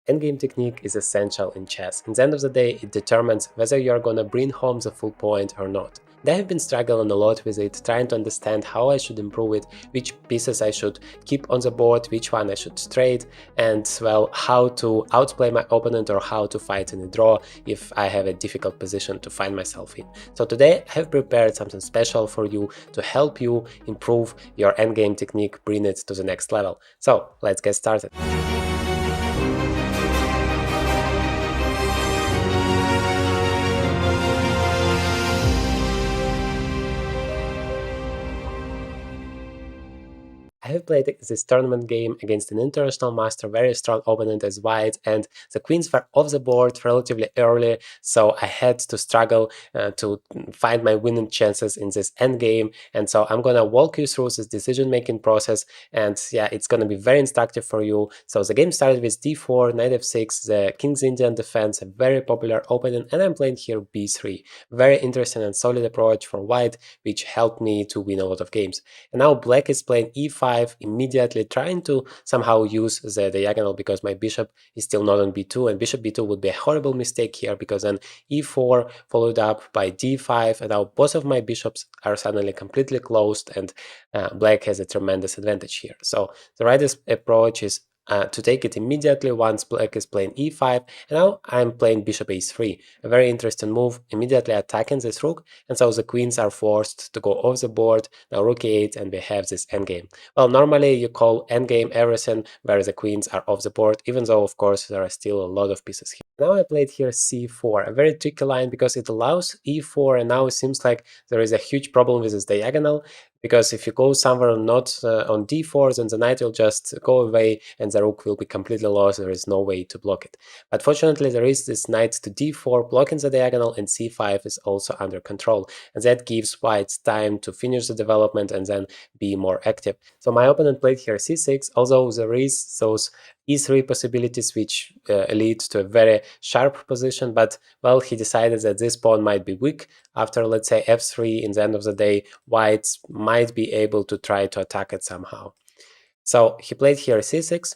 Endgame technique is essential in chess. In the end of the day, it determines whether you are gonna bring home the full point or not. And I have been struggling a lot with it, trying to understand how I should improve it, which pieces I should keep on the board, which one I should trade, and well, how to outplay my opponent or how to fight in a draw if I have a difficult position to find myself in. So today I have prepared something special for you to help you improve your endgame technique, bring it to the next level. So let's get started. I have played this tournament game against an international master, very strong opponent as white, and the queens were off the board relatively early, so I had to struggle to find my winning chances in this endgame. And so I'm gonna walk you through this decision-making process, and yeah, it's gonna be very instructive for you. So the game started with d4, knight f6, the King's Indian defense, a very popular opening, and I'm playing here b3. Very interesting and solid approach for white, which helped me to win a lot of games. And now black is playing e5, immediately trying to somehow use the diagonal because my bishop is still not on b2, and bishop b2 would be a horrible mistake here because then e4 followed up by d5, and now both of my bishops are suddenly completely closed, and black has a tremendous advantage here. So the right approach is to take it immediately once black is playing e5, and now I'm playing bishop a3, a very interesting move, immediately attacking this rook, and so the queens are forced to go off the board. Now rook e8, and we have this endgame. Well, normally you call endgame everything where the queens are off the board, even though of course there are still a lot of pieces here. Now I played here c4, a very tricky line because it allows e4, and now it seems like there is a huge problem with this diagonal, because if you go somewhere not on d4, then the knight will just go away and the rook will be completely lost. There is no way to block it. But fortunately, there is this knight to d4 blocking the diagonal, and c5 is also under control. And that gives white time to finish the development and then be more active. So my opponent played here c6, although there is those e3 possibilities which lead to a very sharp position, but well, he decided that this pawn might be weak. After, let's say, f3, in the end of the day, white might be able to try to attack it somehow. So he played here c6,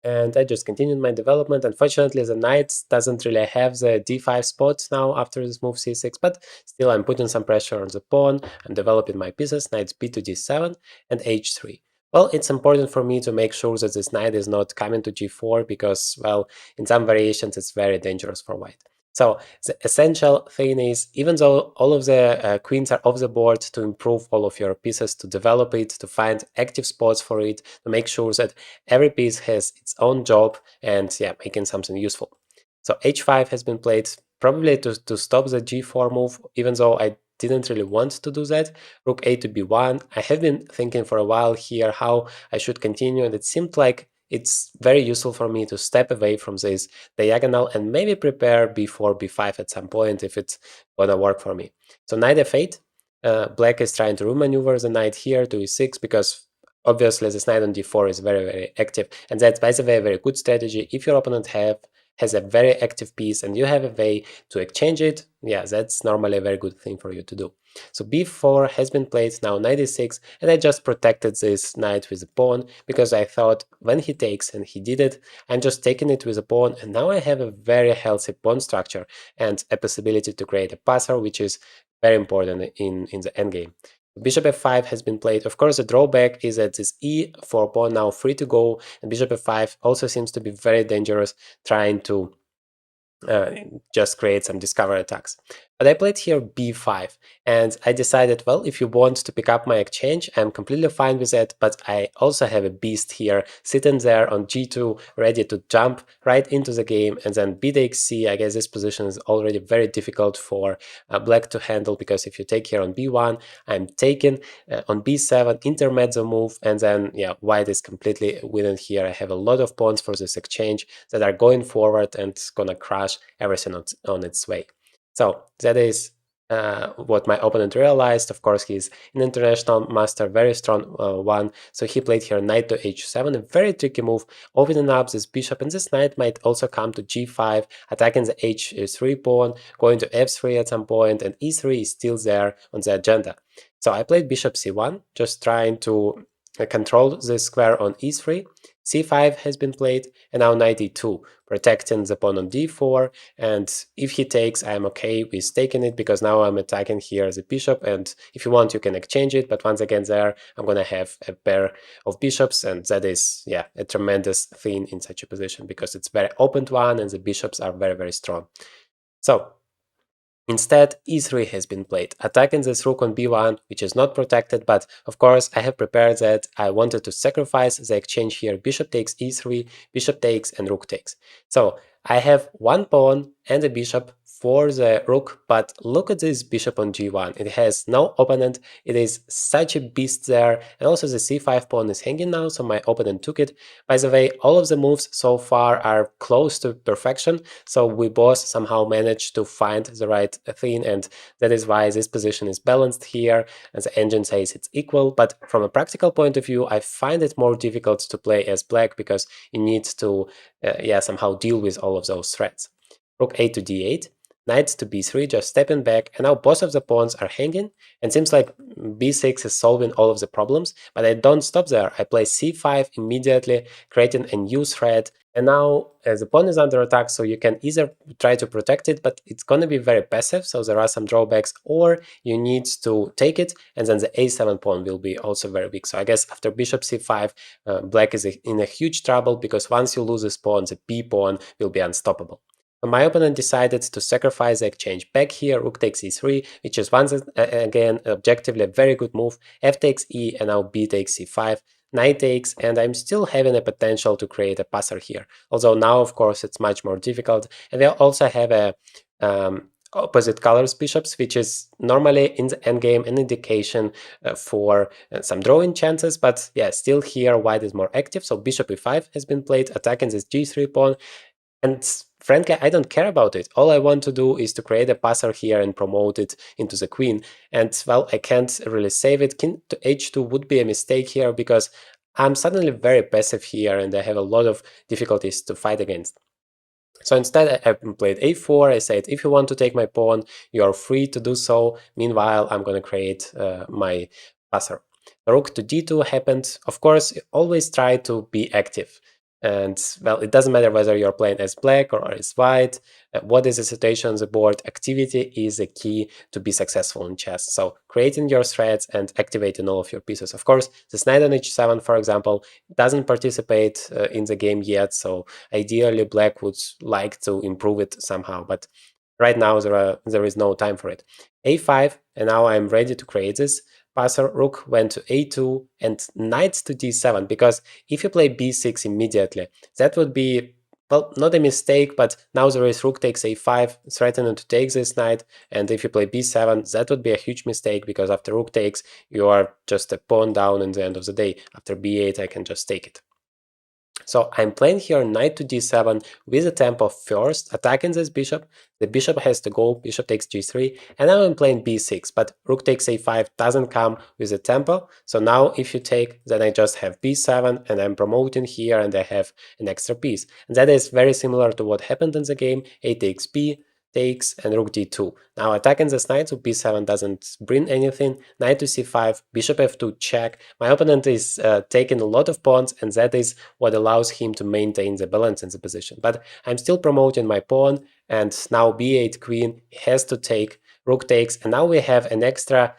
and I just continued my development. Unfortunately, the knight doesn't really have the d5 spot now after this move c6, but still I'm putting some pressure on the pawn. I'm developing my pieces, knight b to d7 and h3. Well, it's important for me to make sure that this knight is not coming to g4 because, well, in some variations it's very dangerous for white. So the essential thing is, even though all of the queens are off the board, to improve all of your pieces, to develop it, to find active spots for it, to make sure that every piece has its own job and yeah, making something useful. So h5 has been played probably to stop the g4 move, even though I didn't really want to do that. Rook a to b1. I have been thinking for a while here how I should continue, and it seemed like it's very useful for me to step away from this diagonal and maybe prepare b4, b5 at some point if it's gonna work for me. So knight f8. Black is trying to maneuver the knight here to e6 because obviously this knight on d4 is very, very active, and that's by the way a very good strategy. If your opponent has a very active piece and you have a way to exchange it, yeah, that's normally a very good thing for you to do. So b4 has been played, now knight e6, and I just protected this knight with a pawn because I thought when he takes, and he did it, I'm just taking it with a pawn, and now I have a very healthy pawn structure and a possibility to create a passer, which is very important in the endgame. Bishop f5 has been played. Of course, the drawback is that this e4 pawn now free to go, and bishop f5 also seems to be very dangerous, trying to just create some discovery attacks. But I played here b5, and I decided, well, if you want to pick up my exchange, I'm completely fine with that, but I also have a beast here sitting there on g2, ready to jump right into the game, and then b takes c. I guess this position is already very difficult for black to handle, because if you take here on b1, I'm taken on b7, intermezzo move, and then, yeah, white is completely winning here. I have a lot of pawns for this exchange that are going forward and gonna crush everything on its way. So that is what my opponent realized. Of course, he's an international master, very strong one. So he played here knight to h7, a very tricky move, opening up this bishop, and this knight might also come to g5, attacking the h3 pawn, going to f3 at some point, and e3 is still there on the agenda. So I played bishop c1, just trying to control the square on e3. c5 has been played, and now knight e2, protecting the pawn on d4, and if he takes, I'm okay with taking it, because now I'm attacking here the bishop, and if you want, you can exchange it, but once again there, I'm gonna have a pair of bishops, and that is, yeah, a tremendous thing in such a position, because it's very open one, and the bishops are very, very strong. So instead, e3 has been played, attacking this rook on b1, which is not protected, but of course I have prepared that I wanted to sacrifice the exchange here. Bishop takes e3, bishop takes, and rook takes. So I have one pawn and a bishop for the rook, but look at this bishop on g1. It has no opponent, it is such a beast there, and also the c5 pawn is hanging now, so my opponent took it. By the way, all of the moves so far are close to perfection, so we both somehow managed to find the right thing, and that is why this position is balanced here, and the engine says it's equal. But from a practical point of view, I find it more difficult to play as black, because you need to somehow deal with all of those threats. Rook a to d8, knight to b3, just stepping back, and now both of the pawns are hanging, and seems like b6 is solving all of the problems, but I don't stop there. I play c5 immediately, creating a new threat, and now the pawn is under attack, so you can either try to protect it, but it's going to be very passive, so there are some drawbacks, or you need to take it, and then the a7 pawn will be also very weak. So I guess after bishop c5, black is in a huge trouble, because once you lose this pawn, the b pawn will be unstoppable. My opponent decided to sacrifice the exchange back here. Rook takes e3, which is once again objectively a very good move. F takes e, and now b takes c5. Knight takes, and I'm still having a potential to create a passer here. Although now, of course, it's much more difficult. And they also have a opposite colors bishops, which is normally in the endgame an indication for some drawing chances. But yeah, still here white is more active. So bishop e5 has been played, attacking this g3 pawn. And frankly, I don't care about it. All I want to do is to create a passer here and promote it into the queen. And well, I can't really save it. King to h2 would be a mistake here, because I'm suddenly very passive here and I have a lot of difficulties to fight against. So instead, I played a4. I said, if you want to take my pawn, you are free to do so. Meanwhile, I'm going to create my passer. Rook to d2 happened. Of course, always try to be active. And well, it doesn't matter whether you're playing as black or as white. What is the situation on the board? Activity is a key to be successful in chess. So creating your threats and activating all of your pieces. Of course, this knight on h7, for example, doesn't participate in the game yet. So ideally, black would like to improve it somehow. But right now, there is no time for it. a5, and now I'm ready to create this passer. Rook went to a2 and knight to d7, because if you play b6 immediately, that would be, well, not a mistake, but now there is rook takes a5, threatening to take this knight, and if you play b7, that would be a huge mistake, because after rook takes, you are just a pawn down in the end of the day. After b8, I can just take it. So I'm playing here knight to d7 with a tempo first, attacking this bishop. The bishop has to go, bishop takes g3, and now I'm playing b6, but rook takes a5 doesn't come with a tempo. So now if you take, then I just have b7, and I'm promoting here, and I have an extra piece. And that is very similar to what happened in the game. A takes b, takes, and rook d2. Now attacking this knight, so b7 doesn't bring anything. Knight to c5, bishop f2 check. My opponent is taking a lot of pawns, and that is what allows him to maintain the balance in the position. But I'm still promoting my pawn, and now b8 queen has to take, rook takes, and now we have an extra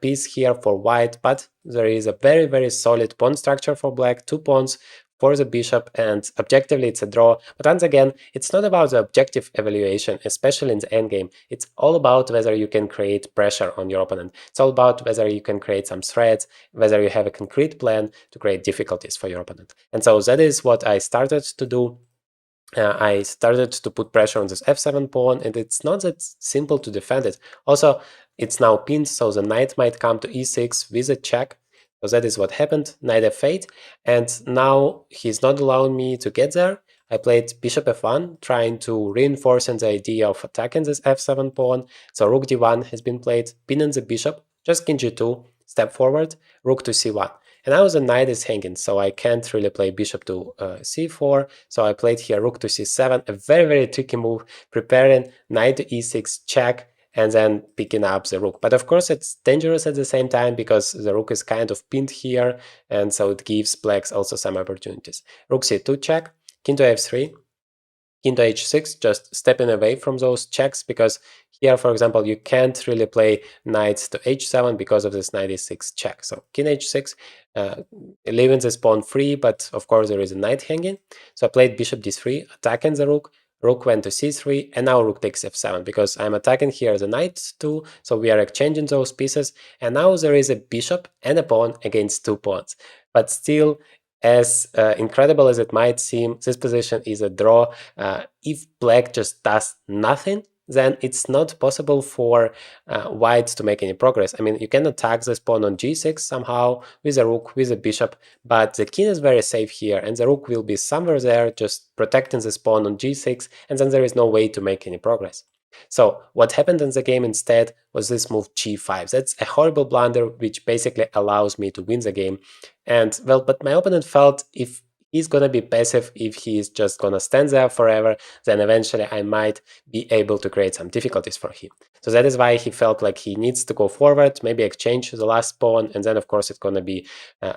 piece here for white, but there is a very, very solid pawn structure for black, 2 pawns for the bishop, and objectively it's a draw. But once again, it's not about the objective evaluation, especially in the endgame. It's all about whether you can create pressure on your opponent. It's all about whether you can create some threats, whether you have a concrete plan to create difficulties for your opponent. And so that is what I started to do. I started to put pressure on this f7 pawn, and it's not that simple to defend it. Also, it's now pinned, so the knight might come to e6 with a check. So that is what happened, knight f8, and now he's not allowing me to get there. I played bishop f1, trying to reinforce the idea of attacking this f7 pawn. So rook d1 has been played, pinning the bishop, just king g2, step forward, rook to c1. And now the knight is hanging, so I can't really play bishop to c4. So I played here rook to c7, a very, very tricky move, preparing knight to e6 check, and then picking up the rook. But of course it's dangerous at the same time because the rook is kind of pinned here, and so it gives blacks also some opportunities. Rook c2 check, king to f3, king to h6, just stepping away from those checks, because here, for example, you can't really play knight to h7 because of this knight e6 check. So king h6, leaving this pawn free, but of course there is a knight hanging. So I played bishop d3, attacking the rook. Rook went to c3, and now rook takes f7, because I'm attacking here the knight too, so we are exchanging those pieces, and now there is a bishop and a pawn against two pawns. But still, as incredible as it might seem, this position is a draw. If black just does nothing, then it's not possible for white to make any progress. I mean, you can attack this pawn on g6 somehow with a rook, with a bishop, but the king is very safe here, and the rook will be somewhere there just protecting this pawn on g6, and then there is no way to make any progress. So what happened in the game instead was this move g5. That's a horrible blunder which basically allows me to win the game. And well, but my opponent felt if he's gonna be passive, if he's just gonna stand there forever, then eventually I might be able to create some difficulties for him. So that is why he felt like he needs to go forward, maybe exchange the last pawn, and then of course it's gonna be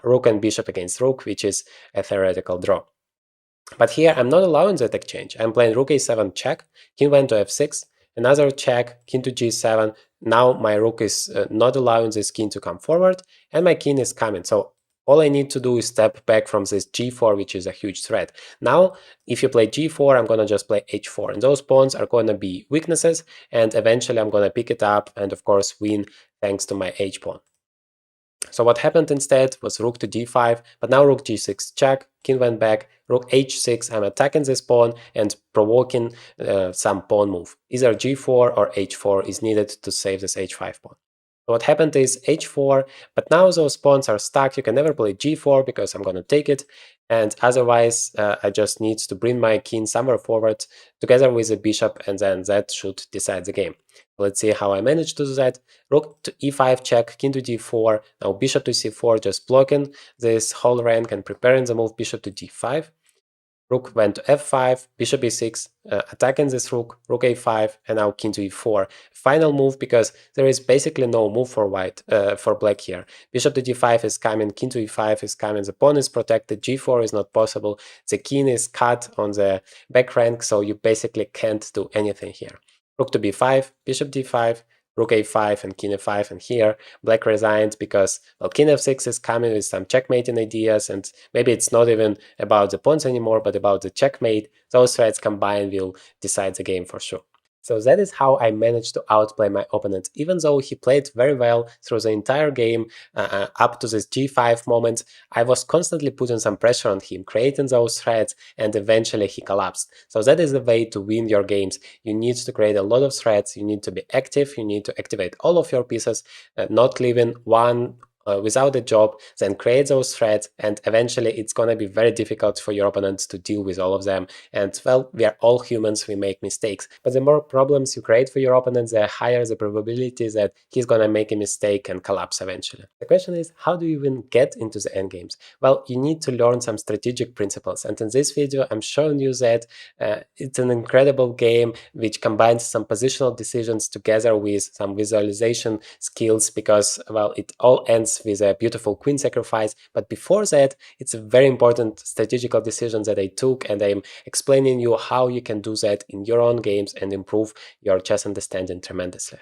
rook and bishop against rook, which is a theoretical draw. But here I'm not allowing that exchange. I'm playing rook a7 check, king went to f6, another check, king to g7. Now my rook is not allowing this king to come forward, and my king is coming. So all I need to do is step back from this g4, which is a huge threat. Now, if you play g4, I'm gonna just play h4, and those pawns are gonna be weaknesses, and eventually I'm gonna pick it up and of course win thanks to my h-pawn. So what happened instead was rook to d5, but now rook g6 check, king went back, rook h6, I'm attacking this pawn and provoking some pawn move. Either g4 or h4 is needed to save this h5 pawn. What happened is h4, but now those pawns are stuck. You can never play g4 because I'm going to take it, and otherwise I just need to bring my king somewhere forward together with the bishop, and then that should decide the game. Let's see how I managed to do that. Rook to e5 check, king to d4, now bishop to c4, just blocking this whole rank and preparing the move bishop to d5. Rook went to f5, bishop e6, attacking this rook, rook a5, and now king to e4. Final move, because there is basically no move for white, for black here. Bishop to d5 is coming, king to e5 is coming, the pawn is protected, g4 is not possible, the king is cut on the back rank, so you basically can't do anything here. Rook to b5, bishop d5, rook a5 and king f5, and here black resigned because, well, king f6 is coming with some checkmating ideas, and maybe it's not even about the pawns anymore, but about the checkmate. Those threats combined will decide the game for sure. So that is how I managed to outplay my opponent, even though he played very well through the entire game up to this g5 moment. I was constantly putting some pressure on him, creating those threats, and eventually he collapsed. So that is the way to win your games. You need to create a lot of threats, you need to be active, you need to activate all of your pieces, not leaving one without a job, then create those threats, and eventually it's gonna be very difficult for your opponents to deal with all of them. And well, we are all humans, we make mistakes, but the more problems you create for your opponent, the higher the probability that he's gonna make a mistake and collapse eventually. The question is, how do you even get into the endgames? Well, you need to learn some strategic principles, and in this video I'm showing you that it's an incredible game which combines some positional decisions together with some visualization skills, because, well, it all ends with a beautiful queen sacrifice. But before that, it's a very important strategical decision that I took, and I'm explaining you how you can do that in your own games and improve your chess understanding tremendously.